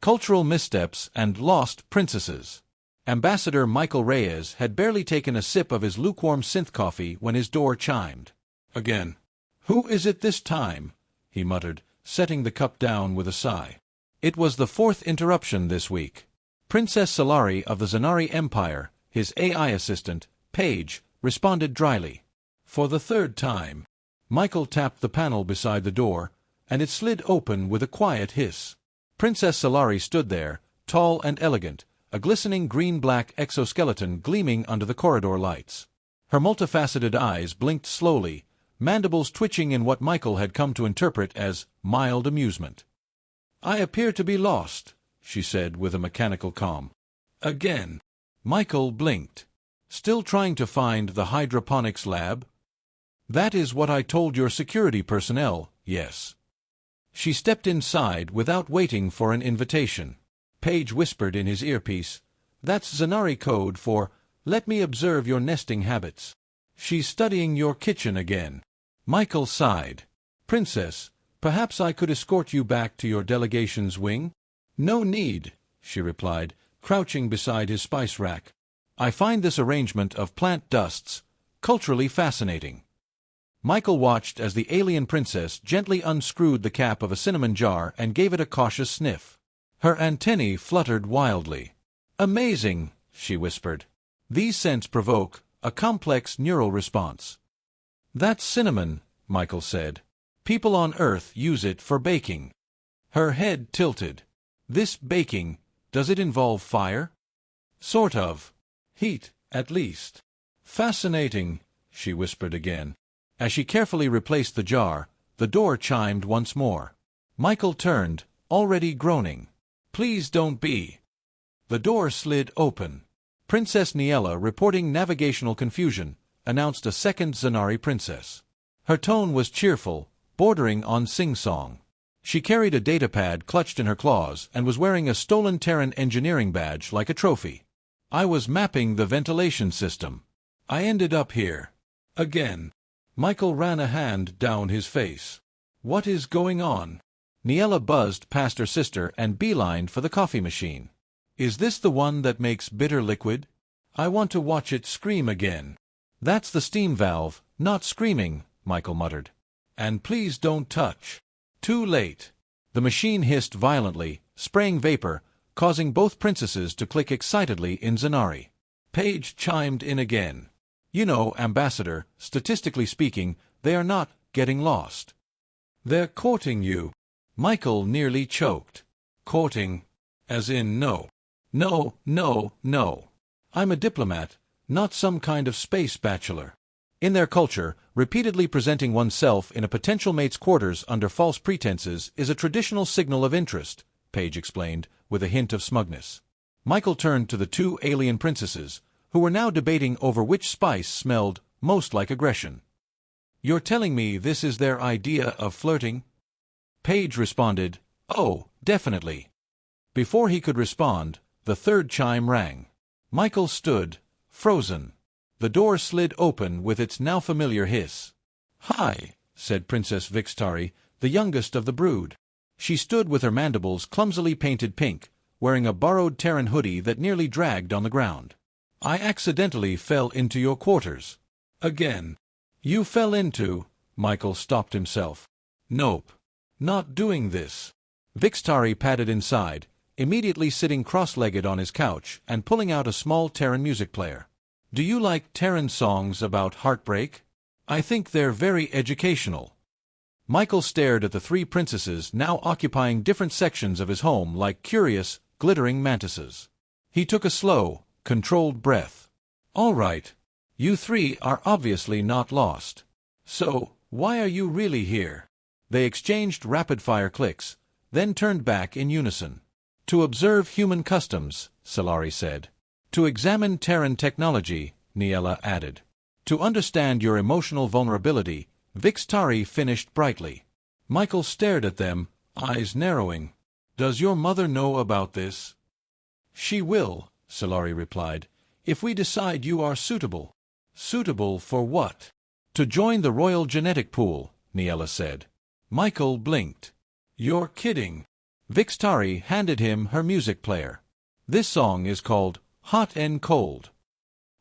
Cultural missteps and lost princesses. Ambassador Michael Reyes had barely taken a sip of his lukewarm synth coffee when his door chimed. Again. "Who is it this time?" he muttered, setting the cup down with a sigh. It was the fourth interruption this week. Princess Xenari of the Xenari Empire, his AI assistant, Paige, responded dryly. For the third time. Michael tapped the panel beside the door, and it slid open with a quiet hiss. Princess Xenari stood there, tall and elegant, a glistening green-black exoskeleton gleaming under the corridor lights. Her multifaceted eyes blinked slowly, mandibles twitching in what Michael had come to interpret as mild amusement. "I appear to be lost," she said with a mechanical calm. "Again." Michael blinked. "Still trying to find the hydroponics lab?" "That is what I told your security personnel, yes." She stepped inside without waiting for an invitation. Paige whispered in his earpiece, "That's Xenari code for, 'Let me observe your nesting habits.' She's studying your kitchen again." Michael sighed. "Princess, perhaps I could escort you back to your delegation's wing?" "No need," she replied, crouching beside his spice rack. "I find this arrangement of plant dusts culturally fascinating." Michael watched as the alien princess gently unscrewed the cap of a cinnamon jar and gave it a cautious sniff. Her antennae fluttered wildly. "Amazing," she whispered. "These scents provoke a complex neural response." "That's cinnamon," Michael said. "People on Earth use it for baking." Her head tilted. "This baking, does it involve fire?" "Sort of. Heat, at least." "Fascinating," she whispered again. As she carefully replaced the jar, the door chimed once more. Michael turned, already groaning. "Please don't be." The door slid open. Princess Niella, reporting navigational confusion, announced a second Xenari princess. Her tone was cheerful, bordering on sing-song. She carried a datapad clutched in her claws and was wearing a stolen Terran engineering badge like a trophy. "I was mapping the ventilation system. I ended up here. Again." Michael ran a hand down his face. "What is going on?" Niella buzzed past her sister and beelined for the coffee machine. "Is this the one that makes bitter liquid? I want to watch it scream again." "That's the steam valve, not screaming," Michael muttered. "And please don't touch." Too late. The machine hissed violently, spraying vapor, causing both princesses to click excitedly in Xenari. Paige chimed in again. "You know, Ambassador, statistically speaking, they are not getting lost. They're courting you." Michael nearly choked. "Courting? As in no. No, no, no. I'm a diplomat, not some kind of space bachelor." In their culture, repeatedly presenting oneself in a potential mate's quarters under false pretenses is a traditional signal of interest, Paige explained, with a hint of smugness. Michael turned to the two alien princesses, who were now debating over which spice smelled most like aggression. "You're telling me this is their idea of flirting?" Paige responded, "Oh, definitely." Before he could respond, the third chime rang. Michael stood, frozen. The door slid open with its now familiar hiss. "Hi," said Princess Xenari, the youngest of the brood. She stood with her mandibles clumsily painted pink, wearing a borrowed Terran hoodie that nearly dragged on the ground. "I accidentally fell into your quarters." "Again." "You fell into—" Michael stopped himself. "Nope. Not doing this." Xenari padded inside, immediately sitting cross-legged on his couch and pulling out a small Terran music player. "Do you like Terran songs about heartbreak? I think they're very educational." Michael stared at the three princesses now occupying different sections of his home like curious, glittering mantises. He took a slow, controlled breath. "All right. You three are obviously not lost. So, why are you really here?" They exchanged rapid-fire clicks, then turned back in unison. "To observe human customs," Xenari said. "To examine Terran technology," Niella added. "To understand your emotional vulnerability," Xenari finished brightly. Michael stared at them, eyes narrowing. "Does your mother know about this?" "She will," Xenari replied, "if we decide you are suitable." "Suitable for what?" "To join the royal genetic pool," Niella said. Michael blinked. "You're kidding." Xenari handed him her music player. This song is called Hot and Cold.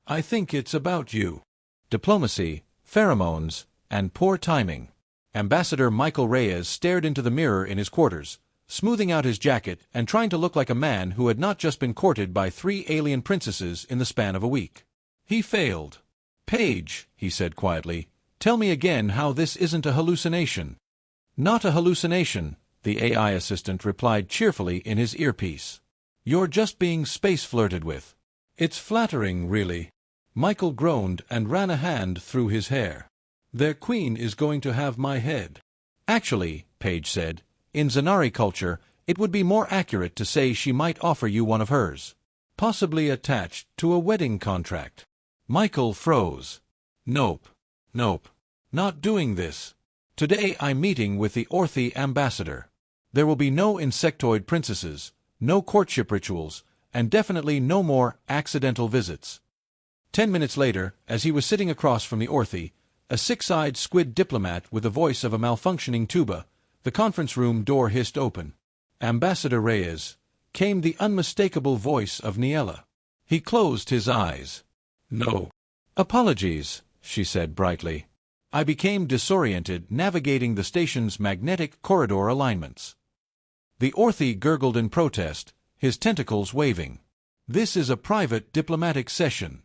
I think it's about you. Diplomacy, pheromones, and poor timing. Ambassador Michael Reyes stared into the mirror in his quarters, smoothing out his jacket and trying to look like a man who had not just been courted by 3 alien princesses in the span of a week. He failed. "Paige," he said quietly, "tell me again how this isn't a hallucination." "Not a hallucination," the AI assistant replied cheerfully in his earpiece. "You're just being space flirted with." "It's flattering, really." Michael groaned and ran a hand through his hair. "Their queen is going to have my head." "Actually," Paige said, "in Xenari culture, it would be more accurate to say she might offer you one of hers. Possibly attached to a wedding contract." Michael froze. Nope. Not doing this. Today I'm meeting with the Orthy ambassador. There will be no insectoid princesses, no courtship rituals, and definitely no more accidental visits. 10 minutes later, as he was sitting across from the Orthy, a 6-eyed squid diplomat with the voice of a malfunctioning tuba, the conference room door hissed open. "Ambassador Reyes," came the unmistakable voice of Niella. He closed his eyes. "No." "Apologies," she said brightly. "I became disoriented navigating the station's magnetic corridor alignments." The Orthy gurgled in protest, his tentacles waving. "This is a private diplomatic session."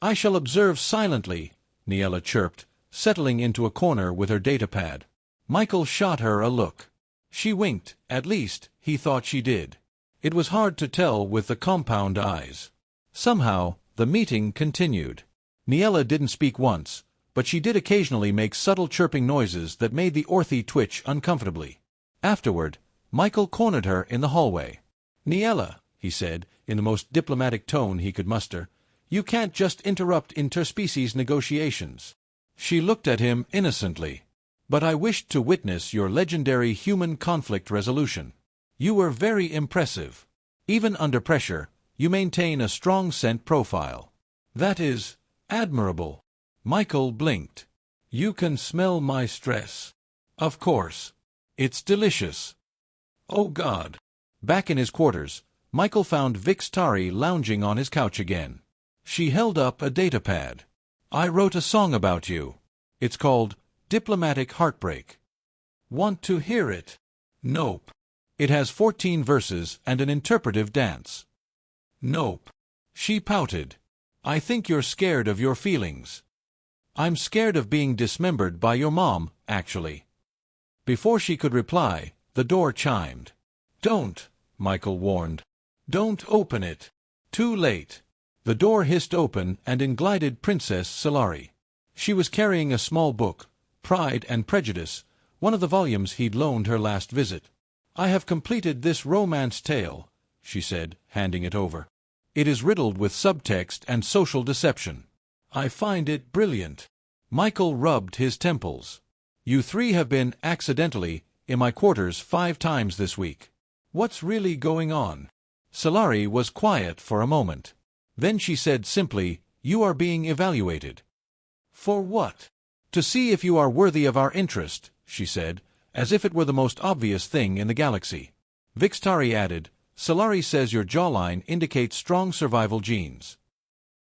"I shall observe silently," Niella chirped, settling into a corner with her datapad. Michael shot her a look. She winked, at least, he thought she did. It was hard to tell with the compound eyes. Somehow, the meeting continued. Niella didn't speak once, but she did occasionally make subtle chirping noises that made the Orthy twitch uncomfortably. Afterward, Michael cornered her in the hallway. "Niella," he said, in the most diplomatic tone he could muster, "you can't just interrupt interspecies negotiations." She looked at him innocently. "But I wished to witness your legendary human conflict resolution. You were very impressive. Even under pressure, you maintain a strong scent profile. That is admirable." Michael blinked. "You can smell my stress." "Of course. It's delicious." "Oh God." Back in his quarters, Michael found Xenari lounging on his couch again. She held up a datapad. "I wrote a song about you. It's called Diplomatic Heartbreak. Want to hear it?" "Nope." "It has 14 verses and an interpretive dance." "Nope." She pouted. "I think you're scared of your feelings." "I'm scared of being dismembered by your mom, actually." Before she could reply, the door chimed. "Don't," Michael warned. "Don't open it." Too late. The door hissed open and in glided Princess Xenari. She was carrying a small book, Pride and Prejudice, one of the volumes he'd loaned her last visit. "I have completed this romance tale," she said, handing it over. "It is riddled with subtext and social deception. I find it brilliant." Michael rubbed his temples. "You 3 have been, accidentally, in my quarters 5 times this week. What's really going on?" Xenari was quiet for a moment. Then she said simply, "You are being evaluated." "For what?" "To see if you are worthy of our interest," she said, as if it were the most obvious thing in the galaxy. Xenari added, "Xenari says your jawline indicates strong survival genes."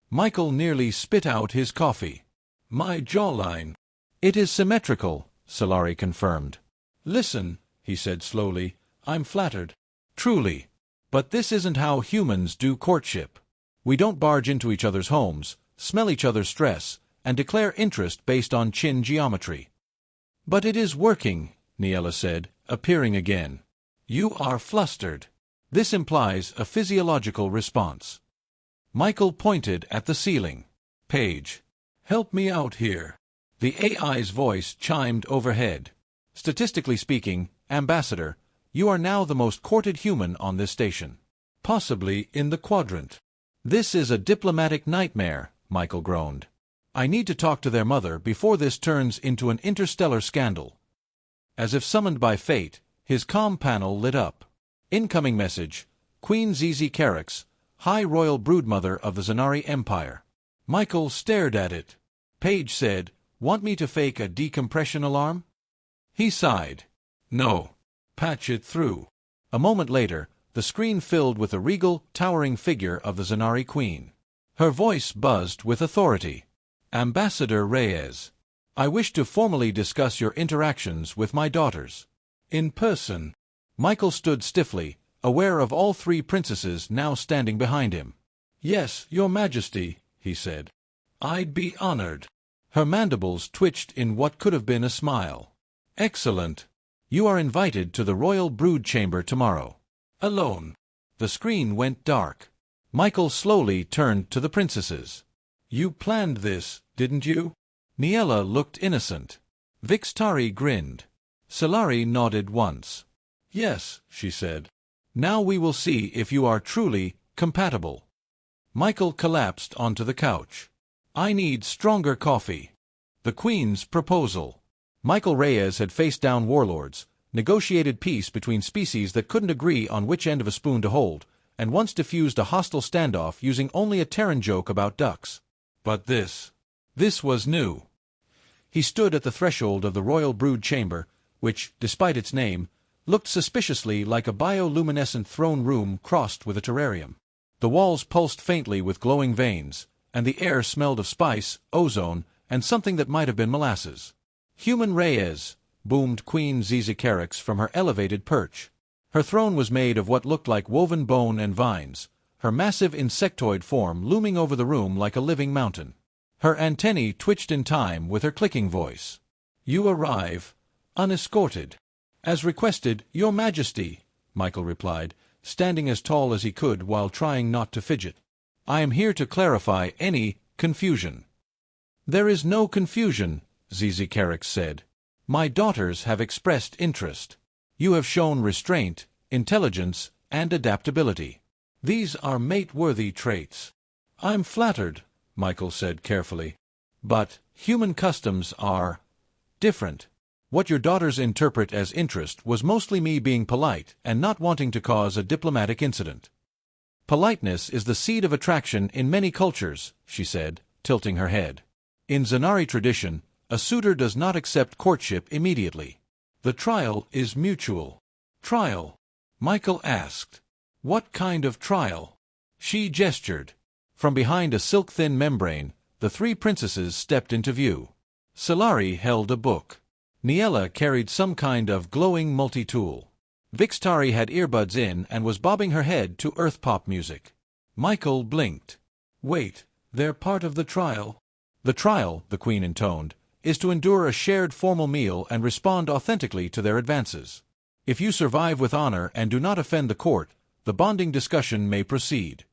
Michael nearly spit out his coffee. "My jawline?" "It is symmetrical," Xenari confirmed. "Listen," he said slowly, "I'm flattered. Truly. But this isn't how humans do courtship. We don't barge into each other's homes, smell each other's stress, and declare interest based on chin geometry." "But it is working," Niella said, appearing again. "You are flustered. This implies a physiological response." Michael pointed at the ceiling. "Paige, help me out here." The AI's voice chimed overhead. "Statistically speaking, Ambassador, you are now the most courted human on this station. Possibly in the quadrant." "This is a diplomatic nightmare," Michael groaned. "I need to talk to their mother before this turns into an interstellar scandal." As if summoned by fate, his comm panel lit up. Incoming message: Queen Zizi Carax, High Royal Broodmother of the Xenari Empire. Michael stared at it. Paige said, "Want me to fake a decompression alarm?" He sighed. "No. Patch it through." A moment later, the screen filled with the regal, towering figure of the Xenari Queen. Her voice buzzed with authority. "Ambassador Reyes, I wish to formally discuss your interactions with my daughters. In person." Michael stood stiffly, aware of all three princesses now standing behind him. "Yes, your majesty," he said. "I'd be honored." Her mandibles twitched in what could have been a smile. "Excellent. You are invited to the royal brood chamber tomorrow. Alone." The screen went dark. Michael slowly turned to the princesses. "You planned this, didn't you?" Niella looked innocent. Vixtari grinned. Xenari nodded once. "Yes," she said. "Now we will see if you are truly compatible." Michael collapsed onto the couch. "I need stronger coffee." The Queen's proposal. Michael Reyes had faced down warlords, negotiated peace between species that couldn't agree on which end of a spoon to hold, and once diffused a hostile standoff using only a Terran joke about ducks. But this was new. He stood at the threshold of the royal brood chamber, which, despite its name, looked suspiciously like a bioluminescent throne room crossed with a terrarium. The walls pulsed faintly with glowing veins, and the air smelled of spice, ozone, and something that might have been molasses. "Human Reyes," boomed Queen Xenari from her elevated perch. Her throne was made of what looked like woven bone and vines, her massive insectoid form looming over the room like a living mountain. Her antennae twitched in time with her clicking voice. "You arrive, unescorted." "As requested, Your Majesty," Michael replied, standing as tall as he could while trying not to fidget. "I am here to clarify any confusion." "There is no confusion," Xenari said. "My daughters have expressed interest. You have shown restraint, intelligence, and adaptability. These are mate-worthy traits." "I'm flattered," Michael said carefully. "But human customs are different. What your daughters interpret as interest was mostly me being polite and not wanting to cause a diplomatic incident." "Politeness is the seed of attraction in many cultures," she said, tilting her head. "In Xenari tradition, a suitor does not accept courtship immediately. The trial is mutual." "Trial?" Michael asked. "What kind of trial?" She gestured. From behind a silk-thin membrane, the three princesses stepped into view. Xenari held a book. Niella carried some kind of glowing multi-tool. Vixtari had earbuds in and was bobbing her head to earth pop music. Michael blinked. "Wait, they're part of the trial?" "The trial," the Queen intoned, "is to endure a shared formal meal and respond authentically to their advances. If you survive with honor and do not offend the court, the bonding discussion may proceed."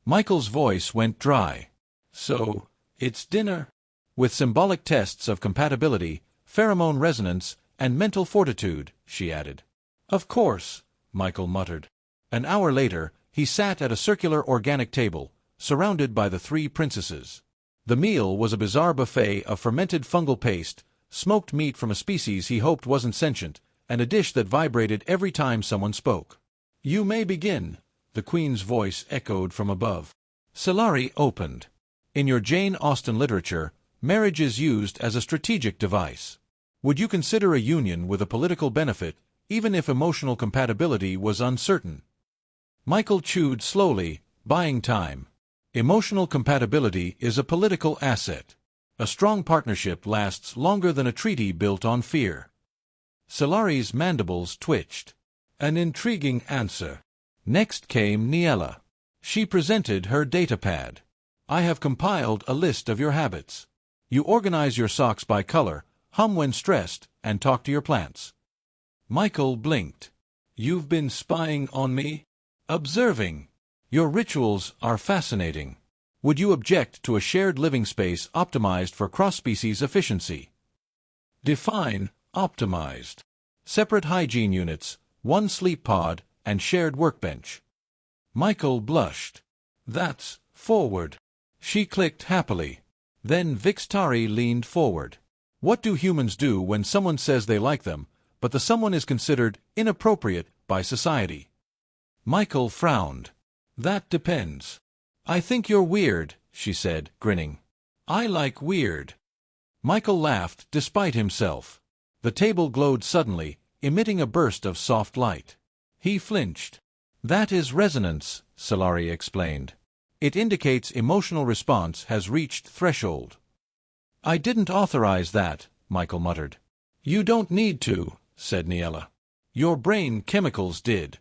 Michael's voice went dry. "So, it's dinner?" "With symbolic tests of compatibility, pheromone resonance, and mental fortitude," she added. "Of course," Michael muttered. An hour later, he sat at a circular organic table, surrounded by the three princesses. The meal was a bizarre buffet of fermented fungal paste, smoked meat from a species he hoped wasn't sentient, and a dish that vibrated every time someone spoke. "You may begin," the Queen's voice echoed from above. Xenari opened. "In your Jane Austen literature, marriage is used as a strategic device. Would you consider a union with a political benefit, even if emotional compatibility was uncertain?" Michael chewed slowly, buying time. Emotional compatibility is a political asset. A strong partnership lasts longer than a treaty built on fear. Xenari's mandibles twitched. An intriguing answer. Next came Niella. She presented her datapad. "I have compiled a list of your habits. You organize your socks by color, hum when stressed, and talk to your plants." Michael blinked. "You've been spying on me?" "Observing. Your rituals are fascinating. Would you object to a shared living space optimized for cross-species efficiency?" "Define optimized." "Separate hygiene units, one sleep pod, and shared workbench." Michael blushed. "That's forward." She clicked happily. Then Vixtari leaned forward. "What do humans do when someone says they like them, but the someone is considered inappropriate by society?" Michael frowned. "That depends." "I think you're weird," she said, grinning. "I like weird." Michael laughed despite himself. The table glowed suddenly, emitting a burst of soft light. He flinched. That is resonance, Xenari explained. It indicates emotional response has reached threshold. I didn't authorize that, Michael muttered. You don't need to, said Niella. Your brain chemicals did.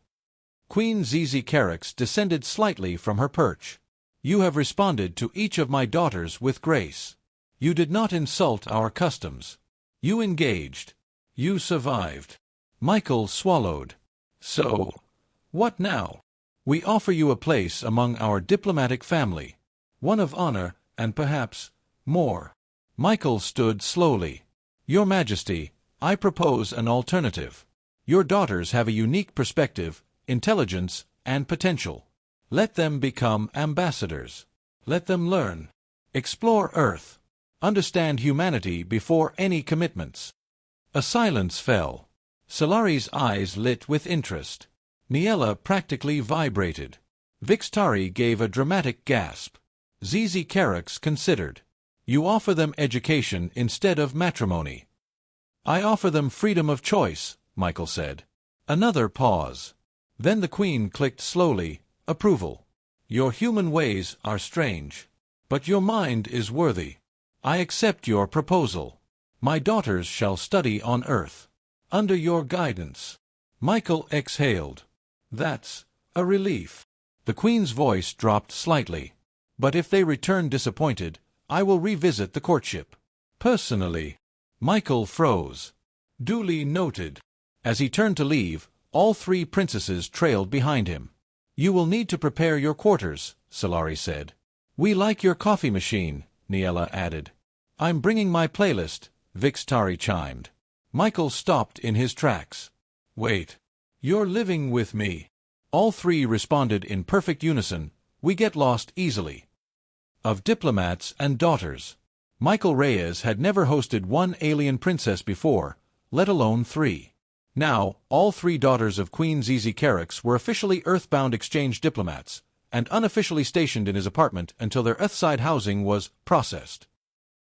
Queen Xenari Queen descended slightly from her perch. You have responded to each of my daughters with grace. You did not insult our customs. You engaged. You survived. Michael swallowed. So, what now? We offer you a place among our diplomatic family. One of honor, and perhaps more. Michael stood slowly. Your Majesty, I propose an alternative. Your daughters have a unique perspective, intelligence, and potential. Let them become ambassadors. Let them learn. Explore Earth. Understand humanity before any commitments. A silence fell. Xenari's eyes lit with interest. Niella practically vibrated. Xenari gave a dramatic gasp. Xenari Queen considered. You offer them education instead of matrimony. I offer them freedom of choice, Michael said. Another pause. Then the Queen clicked slowly, approval. Your human ways are strange. But your mind is worthy. I accept your proposal. My daughters shall study on Earth. Under your guidance. Michael exhaled. That's a relief. The Queen's voice dropped slightly. But if they return disappointed, I will revisit the courtship. Personally. Michael froze. Duly noted. As he turned to leave, all three princesses trailed behind him. You will need to prepare your quarters, Xenari said. We like your coffee machine, Niella added. I'm bringing my playlist, Xenari chimed. Michael stopped in his tracks. Wait. You're living with me. All three responded in perfect unison. We get lost easily. Of diplomats and daughters. Michael Reyes had never hosted one alien princess before, let alone three. Now, all three daughters of Queen Xenari Queen were officially Earthbound exchange diplomats, and unofficially stationed in his apartment until their Earthside housing was processed.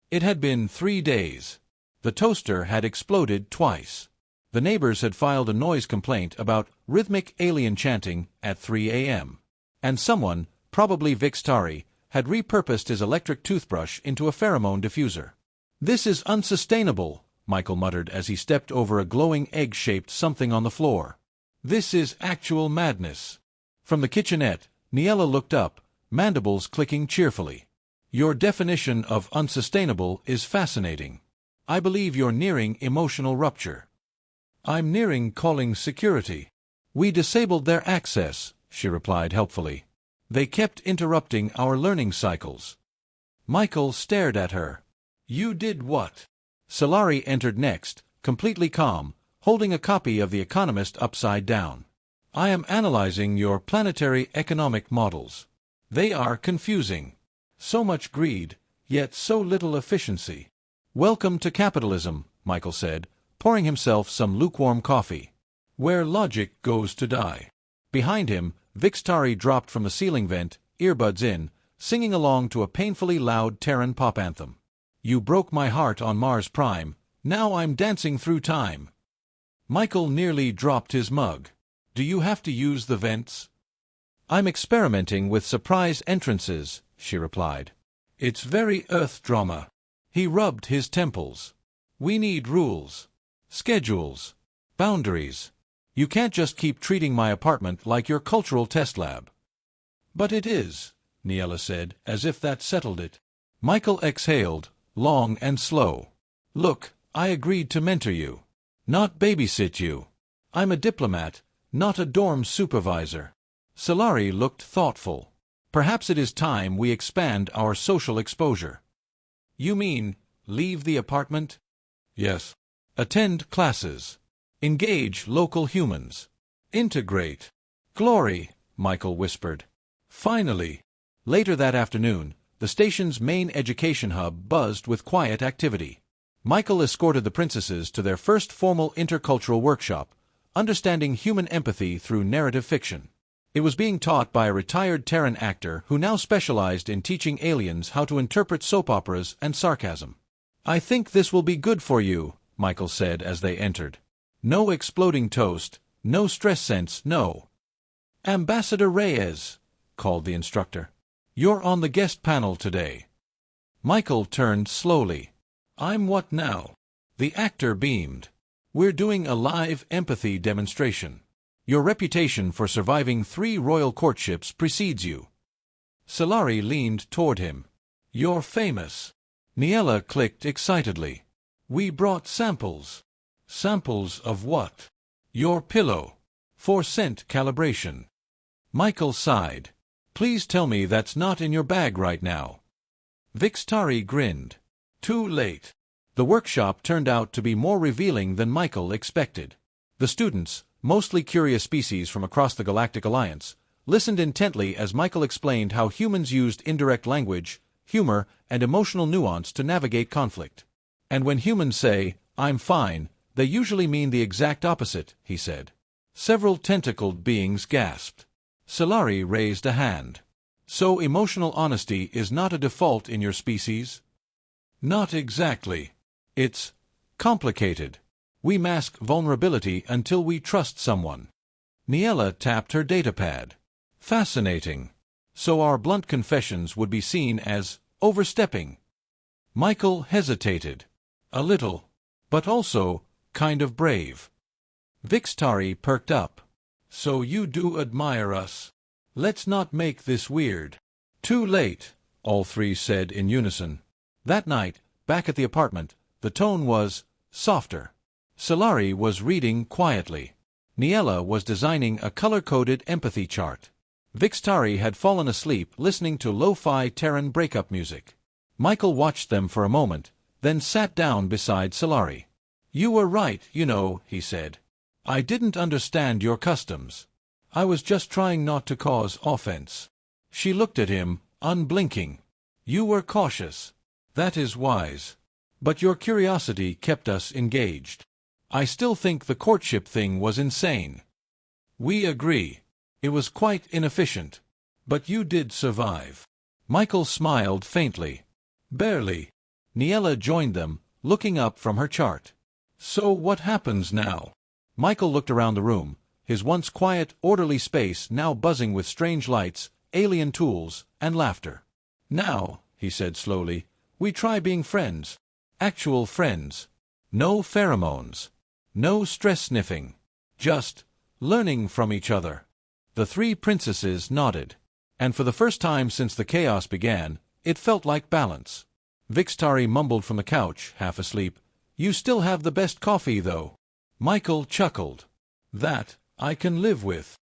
It had been 3 days. The toaster had exploded twice. The neighbors had filed a noise complaint about rhythmic alien chanting at 3 a.m. And someone, probably Xenari, had repurposed his electric toothbrush into a pheromone diffuser. This is unsustainable, Michael muttered as he stepped over a glowing egg-shaped something on the floor. This is actual madness. From the kitchenette, Niella looked up, mandibles clicking cheerfully. Your definition of unsustainable is fascinating. I believe you're nearing emotional rupture. I'm nearing calling security. We disabled their access, she replied helpfully. They kept interrupting our learning cycles. Michael stared at her. You did what? Xenari entered next, completely calm, holding a copy of The Economist upside down. I am analyzing your planetary economic models. They are confusing. So much greed, yet so little efficiency. Welcome to capitalism, Michael said, pouring himself some lukewarm coffee. Where logic goes to die. Behind him, Xenari dropped from the ceiling vent, earbuds in, singing along to a painfully loud Terran pop anthem. You broke my heart on Mars Prime, now I'm dancing through time. Michael nearly dropped his mug. Do you have to use the vents? I'm experimenting with surprise entrances, she replied. It's very Earth drama. He rubbed his temples. We need rules. Schedules. Boundaries. You can't just keep treating my apartment like your cultural test lab. But it is, Niella said, as if that settled it. Michael exhaled, long and slow. Look, I agreed to mentor you. Not babysit you. I'm a diplomat, not a dorm supervisor. Xenari looked thoughtful. Perhaps it is time we expand our social exposure. You mean, leave the apartment? Yes. Attend classes. Engage local humans. Integrate. Glory, Michael whispered. Finally. Later that afternoon, the station's main education hub buzzed with quiet activity. Michael escorted the princesses to their first formal intercultural workshop, Understanding Human Empathy Through Narrative Fiction. It was being taught by a retired Terran actor who now specialized in teaching aliens how to interpret soap operas and sarcasm. I think this will be good for you, Michael said as they entered. No exploding toast, No stress sense, no. Ambassador Reyes, called the instructor. You're on the guest panel today. Michael turned slowly. I'm what now? The actor beamed. We're doing a live empathy demonstration. Your reputation for surviving 3 royal courtships precedes you. Xenari leaned toward him. You're famous. Niella clicked excitedly. We brought samples. Samples of what? Your pillow. For scent calibration. Michael sighed. Please tell me that's not in your bag right now. Xenari grinned. Too late. The workshop turned out to be more revealing than Michael expected. The students, mostly curious species from across the Galactic Alliance, listened intently as Michael explained how humans used indirect language, humor, and emotional nuance to navigate conflict. And when humans say, I'm fine, they usually mean the exact opposite, he said. Several tentacled beings gasped. Xenari raised a hand. So emotional honesty is not a default in your species? Not exactly. It's complicated. We mask vulnerability until we trust someone. Niella tapped her datapad. Fascinating. So our blunt confessions would be seen as overstepping. Michael hesitated. A little. But also kind of brave. Xenari perked up. So you do admire us. Let's not make this weird. Too late, all 3 said in unison. That night, back at the apartment, the tone was softer. Xenari was reading quietly. Niella was designing a color-coded empathy chart. Xenari had fallen asleep listening to lo-fi Terran breakup music. Michael watched them for a moment, then sat down beside Xenari. You were right, you know, he said. I didn't understand your customs. I was just trying not to cause offense. She looked at him, unblinking. You were cautious. That is wise. But your curiosity kept us engaged. I still think the courtship thing was insane. We agree. It was quite inefficient. But you did survive. Michael smiled faintly. Barely. Niella joined them, looking up from her chart. So what happens now? Michael looked around the room, his once quiet, orderly space now buzzing with strange lights, alien tools, and laughter. Now, he said slowly, we try being friends. Actual friends. No pheromones. No stress sniffing. Just learning from each other. The 3 princesses nodded. And for the first time since the chaos began, it felt like balance. Xenari mumbled from the couch, half asleep. You still have the best coffee, though. Michael chuckled. That I can live with.